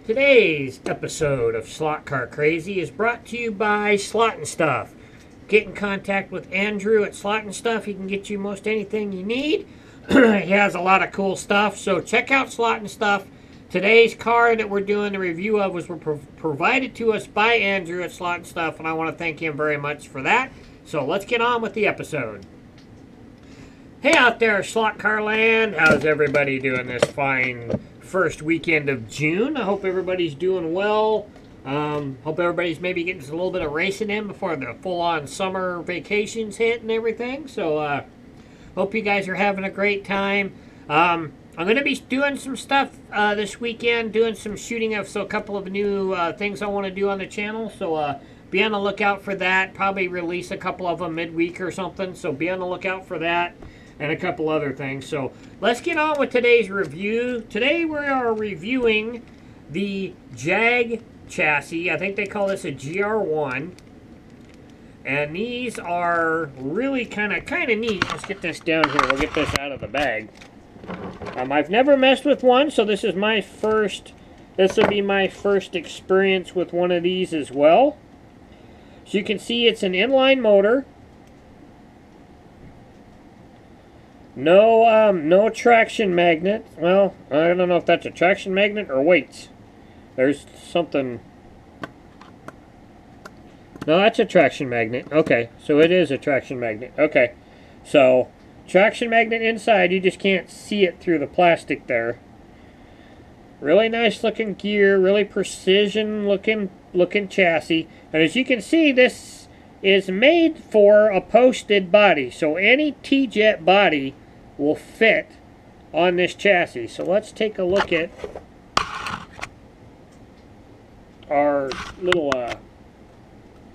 Today's episode of Slot Car Crazy is brought to you by Slotnstuff. Get in contact with Andrew at Slotnstuff. He can get you most anything you need. He has a lot of cool stuff, so check out Slotnstuff. Today's car that we're doing the review of was provided to us by Andrew at Slotnstuff, and I want to thank him very much for that. So let's get on with the episode. Hey out there, Slot Car Land. How's everybody doing this fine first weekend of June? I hope everybody's doing well. Hope everybody's maybe getting a little bit of racing in before the full-on summer vacations hit and everything. So, hope you guys are having a great time. I'm going to be doing some stuff this weekend, doing some shooting of a couple of new things I want to do on the channel. So, be on the lookout for that. Probably release a couple of them midweek or something. So, be on the lookout for that. And a couple other things. So let's get on with today's review. Today we are reviewing the Jag chassis. I think they call this a GR-1. And these are really kind of neat. Let's get this down here. We'll get this out of the bag. I've never messed with one, so this is my first. This will be my first experience with one of these as well. So you can see it's an inline motor. No traction magnet. Well, I don't know if that's a traction magnet or weights. There's something. No, that's a traction magnet. Okay, so it is a traction magnet. Okay, so traction magnet inside. You just can't see it through the plastic there. Really nice looking gear. Really precision looking chassis. And as you can see, this is made for a posted body. So any T-Jet body will fit on this chassis. So let's take a look at our little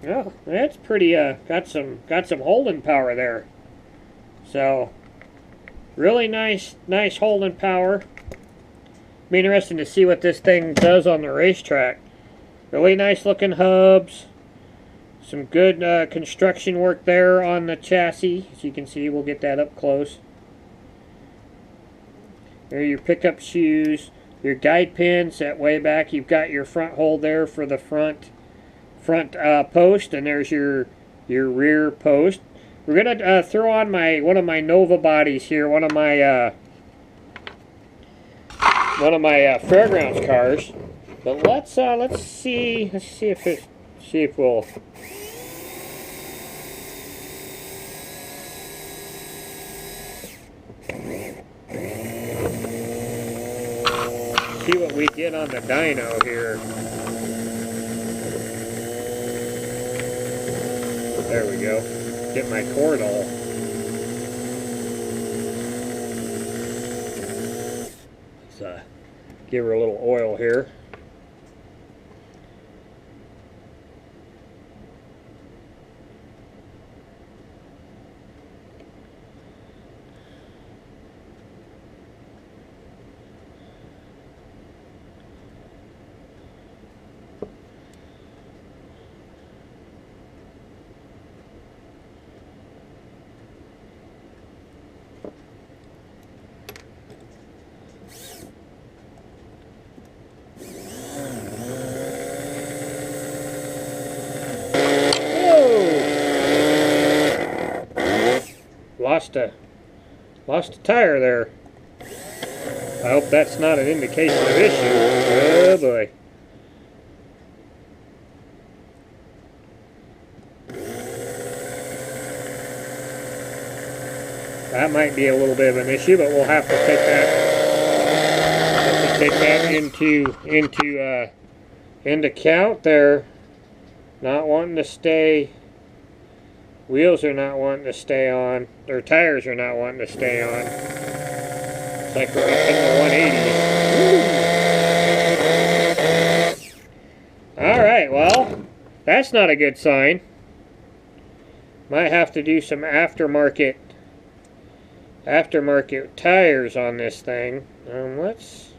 well, that's pretty got some holding power there. So really nice holding power. Be interesting to see what this thing does on the racetrack. Really nice looking hubs. Some good construction work there on the chassis. As you can see, we'll get that up close. There are your pickup shoes, your guide pins set way back. You've got your front hole there for the front post, and there's your rear post. We're gonna throw on one of my Nova bodies here, one of my fairgrounds cars. But let's see if we'll. See what we get on the dyno here. There we go. Get my cord all. Let's give her a little oil here. Lost a tire there. I hope that's not an indication of issue. Oh boy. That might be a little bit of an issue, but we'll have to take that into account. They're not wanting to stay. Wheels are not wanting to stay on. Their tires are not wanting to stay on. It's like we're up in the 180s. Alright, well, that's not a good sign. Might have to do some aftermarket tires on this thing. Let's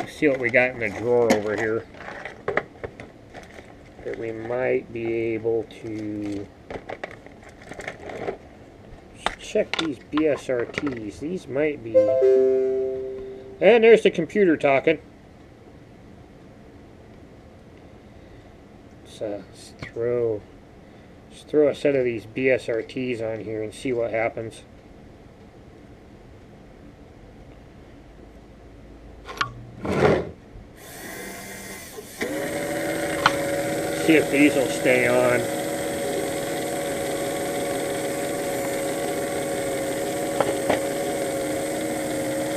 see what we got in the drawer over here. That we might be able to check these BSRTs. These might be... And there's the computer talking. Let's throw a set of these BSRTs on here and see what happens. See if these will stay on.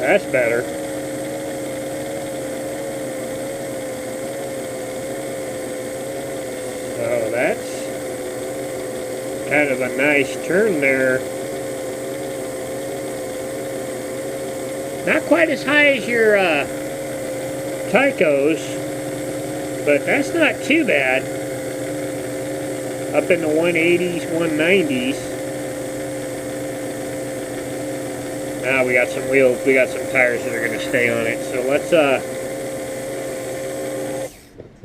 That's better. So that's kind of a nice turn there. Not quite as high as your Tycos, but that's not too bad. Up in the 180s, 190s. Now we got some wheels, we got some tires that are going to stay on it. So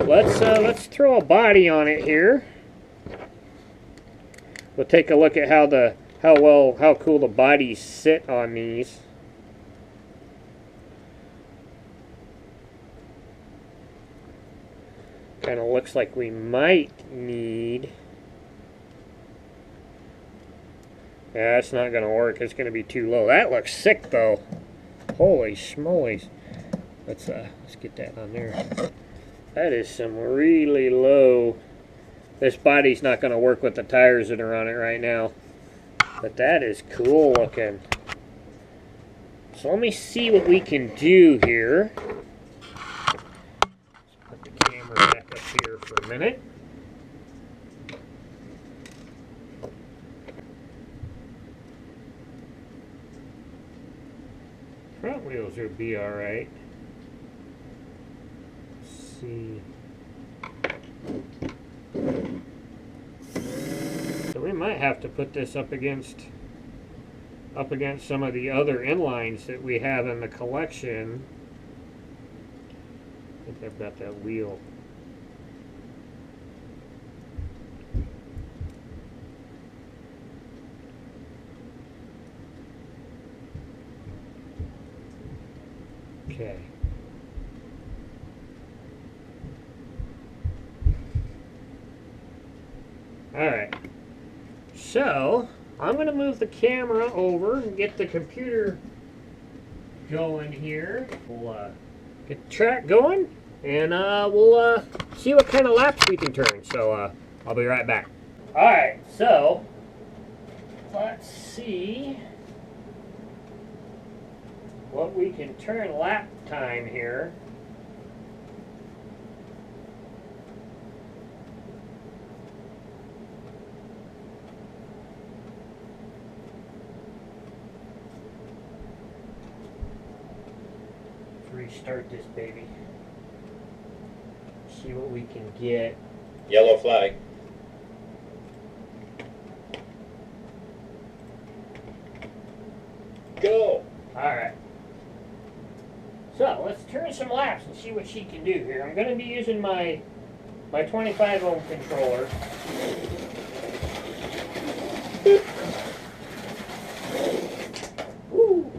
let's throw a body on it here. We'll take a look at how cool the bodies sit on these. Kind of looks like we might need. Yeah, that's not going to work. It's going to be too low. That looks sick, though. Holy schmolies. Let's get that on there. That is some really low. This body's not going to work with the tires that are on it right now. But that is cool looking. So let me see what we can do here. Let's put the camera back up here for a minute. Front wheels will be alright. Let's see. So we might have to put this up against some of the other inlines that we have in the collection. I think I've got that wheel. Okay. Alright. So, I'm going to move the camera over and get the computer going here. We'll get the track going, and we'll see what kind of laps we can turn. So, I'll be right back. Alright, so, let's see what we can turn lap time here. Let's restart this baby. See what we can get. Yellow flag. Go! Alright. So, let's turn some laps and see what she can do here. I'm going to be using my 25 ohm controller. Woo.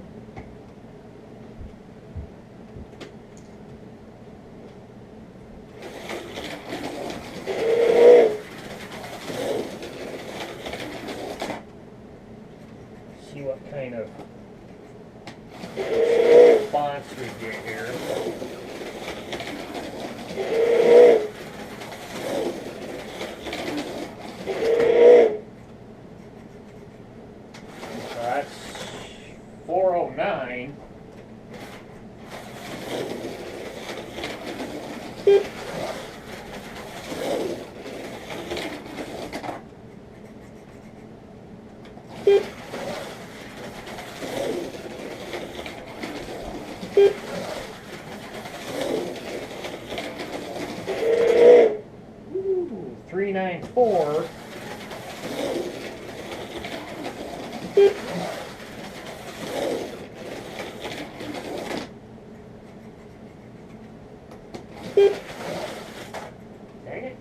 See what kind of response we get here. So that's 409. Ooh, 394. Dang it.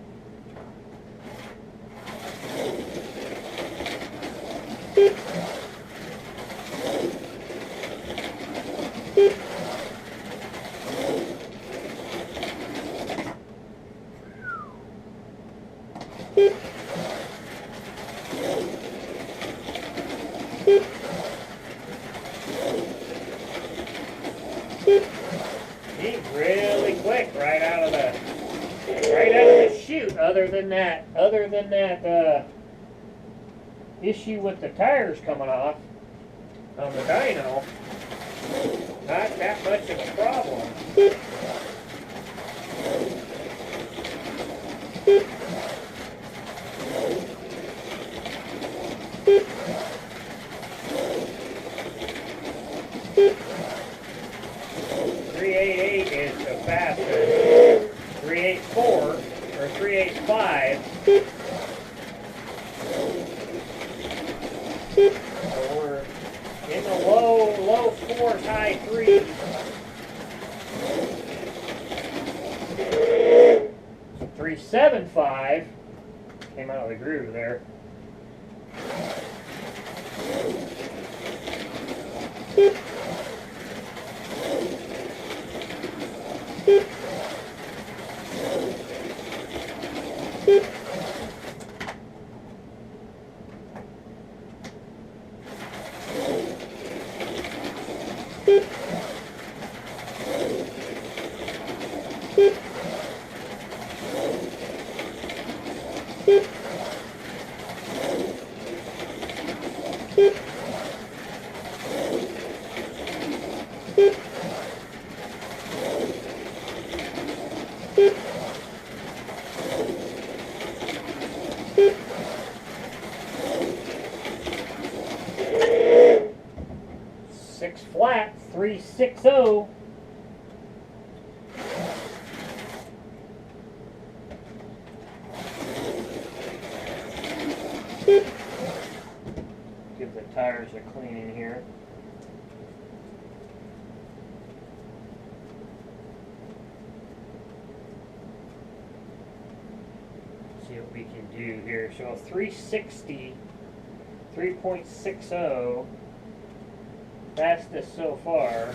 He's really quick right out of the chute. Other than that issue with the tires coming off on the dyno, not that much of a problem. .388 is the fastest. .384 or .385. So we're in the low fours, high threes. So 375 came out of the groove there. Six flat, 360. Give the tires a cleaning here. See what we can do here. So 360, 3.60. Fastest so far.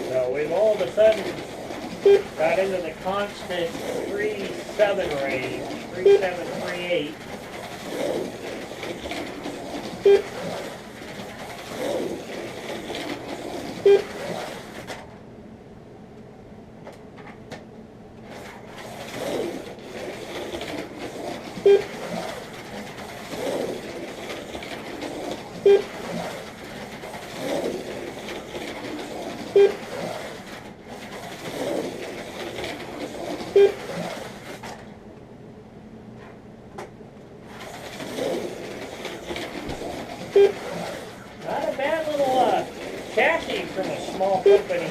So we've all of a sudden got into the constant 3.7 range, 3.7, 3.8. Not a bad little chassis from a small company.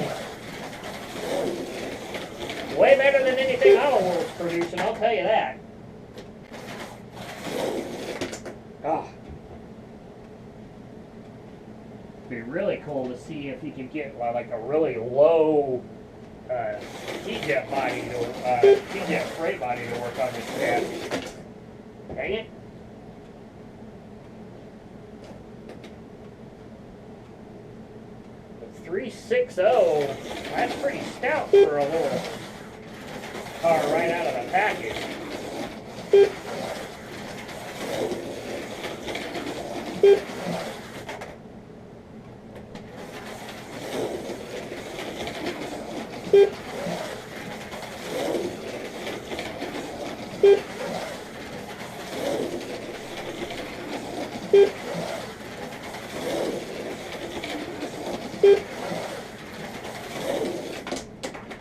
Way better than anything AutoWorld's producing, I'll tell you that. Oh. Be really cool to see if you can get like a really low T-jet body to T-jet freight body to work on this chassis. Dang it. But 360, that's pretty stout for a little car right out of the package.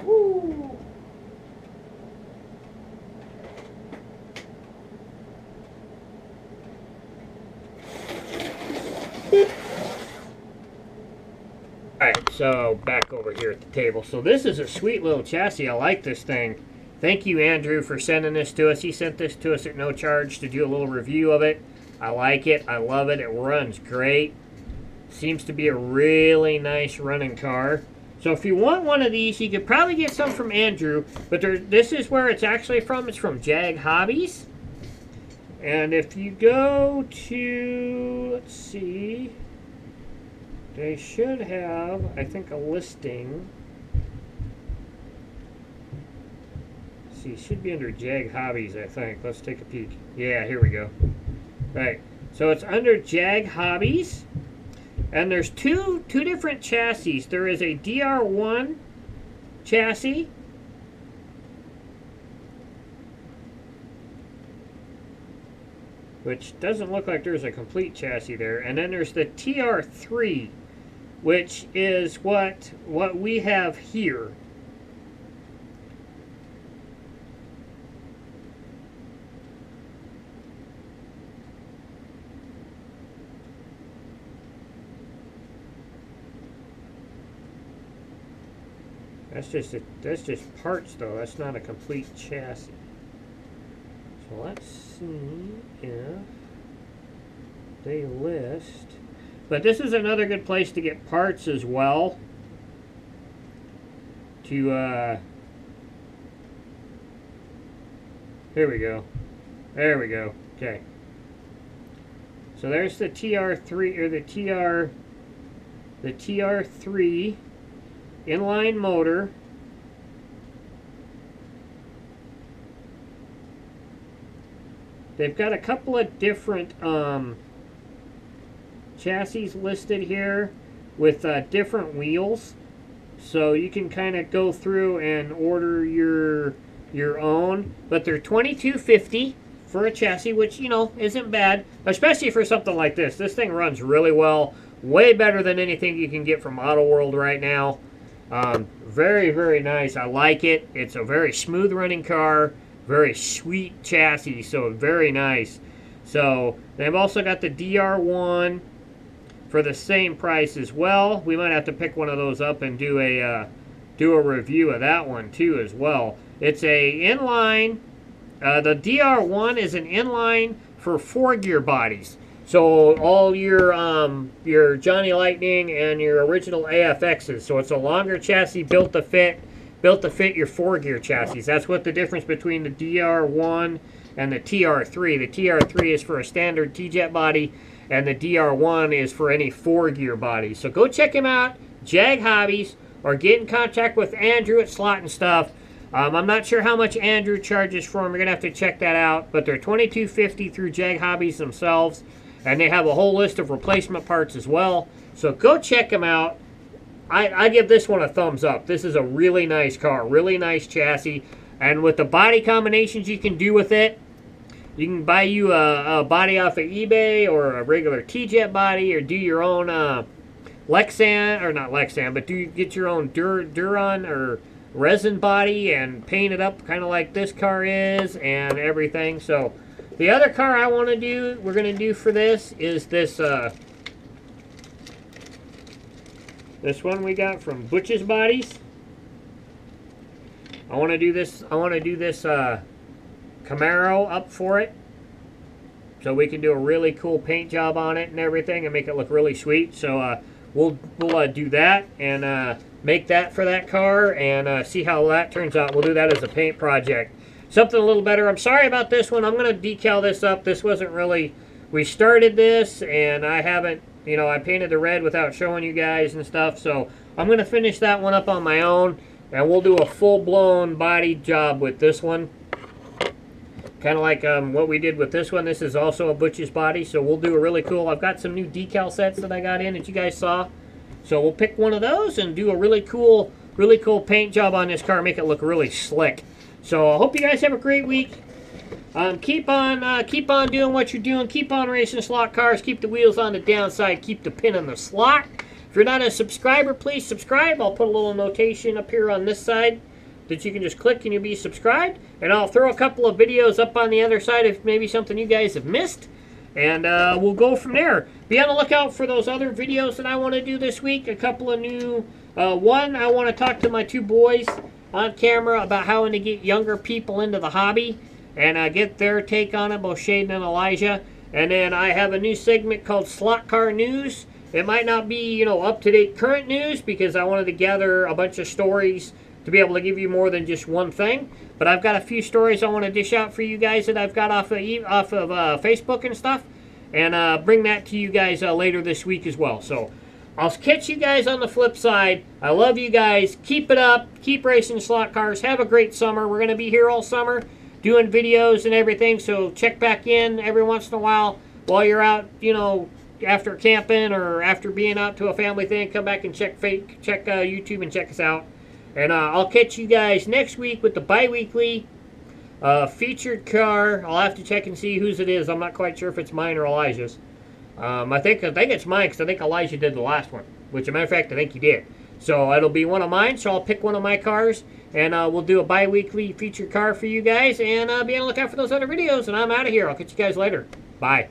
Woo. Alright, so back over here at the table. So this is a sweet little chassis. I like this thing. Thank you, Andrew, for sending this to us. He sent this to us at no charge to do a little review of it. I like it. I love it. It runs great. Seems to be a really nice running car. So if you want one of these, you could probably get some from Andrew. But this is where it's actually from. It's from Jag Hobbies. And if you go to, let's see, they should have, I think, a listing. Let's see, it should be under Jag Hobbies, I think. Let's take a peek. Yeah, here we go. Right. So it's under Jag Hobbies. And there's two different chassis. There is a DR1 chassis. Which doesn't look like there's a complete chassis there. And then there's the tr-3, which is what we have here. That's just parts though. That's not a complete chassis. So let's see if they list. But this is another good place to get parts as well. Here we go. There we go. Okay. So there's the tr-3 or the tr-3 inline motor. They've got a couple of different chassis listed here with different wheels, so you can kind of go through and order your own. But they're $22.50 for a chassis, which, you know, isn't bad, especially for something like this. This thing runs really well, way better than anything you can get from Auto World right now. Very, very nice. I like it. It's a very smooth running car. Very sweet chassis, so very nice. So they've also got the DR1 for the same price as well. We might have to pick one of those up and do a review of that one too as well. It's a inline. The DR1 is an inline for 4-gear bodies. So all your Johnny Lightning and your original AFXs. So it's a longer chassis built to fit your 4-gear chassis. That's what the difference between the DR1 and the tr-3. The tr-3 is for a standard T-Jet body, and the DR1 is for any 4-gear body. So go check him out, Jag Hobbies, or get in contact with Andrew at Slotnstuff. I'm not sure how much Andrew charges for them. You're going to have to check that out. But they're $22.50 through Jag Hobbies themselves, and they have a whole list of replacement parts as well. So go check them out. I give this one a thumbs up. This is a really nice car, really nice chassis. And with the body combinations you can do with it, you can buy you a body off of eBay or a regular T-Jet body, or do your own Lexan, or not Lexan, but get your own Duron or resin body and paint it up kind of like this car is and everything. So the other car we're going to do for this is this this one we got from Butch's Bodies. I want to do this Camaro up for it, so we can do a really cool paint job on it and everything and make it look really sweet. So we'll do that and make that for that car and see how that turns out. We'll do that as a paint project. Something a little better. I'm sorry about this one. I'm going to decal this up. This wasn't really... We started this and I haven't... You know, I painted the red without showing you guys and stuff. So I'm going to finish that one up on my own. And we'll do a full-blown body job with this one. Kind of like what we did with this one. This is also a Butch's Body. So we'll do a really cool... I've got some new decal sets that I got in that you guys saw. So we'll pick one of those and do a really cool paint job on this car. Make it look really slick. So I hope you guys have a great week. Keep on doing what you're doing. Keep on racing slot cars. Keep the wheels on the downside. Keep the pin in the slot. If you're not a subscriber, please subscribe. I'll put a little notation up here on this side that you can just click and you'll be subscribed. And I'll throw a couple of videos up on the other side if maybe something you guys have missed. And we'll go from there. Be on the lookout for those other videos that I want to do this week. A couple of new... one, I want to talk to my two boys on camera about how to get younger people into the hobby and get their take on it, both Shaden and Elijah. And then I have a new segment called Slot Car News. It might not be, you know, up-to-date current news because I wanted to gather a bunch of stories to be able to give you more than just one thing. But I've got a few stories I want to dish out for you guys that I've got off of Facebook and stuff. And bring that to you guys later this week as well. So I'll catch you guys on the flip side. I love you guys. Keep it up. Keep racing slot cars. Have a great summer. We're going to be here all summer doing videos and everything. So check back in every once in a while you're out, you know, after camping or after being out to a family thing. Come back and check YouTube and check us out. And I'll catch you guys next week with the bi-weekly featured car. I'll have to check and see whose it is. I'm not quite sure if it's mine or Elijah's. I think it's mine because I think Elijah did the last one. Which, as a matter of fact, I think he did. So it'll be one of mine. So I'll pick one of my cars. And we'll do a bi-weekly featured car for you guys. And be on the lookout for those other videos. And I'm out of here. I'll catch you guys later. Bye.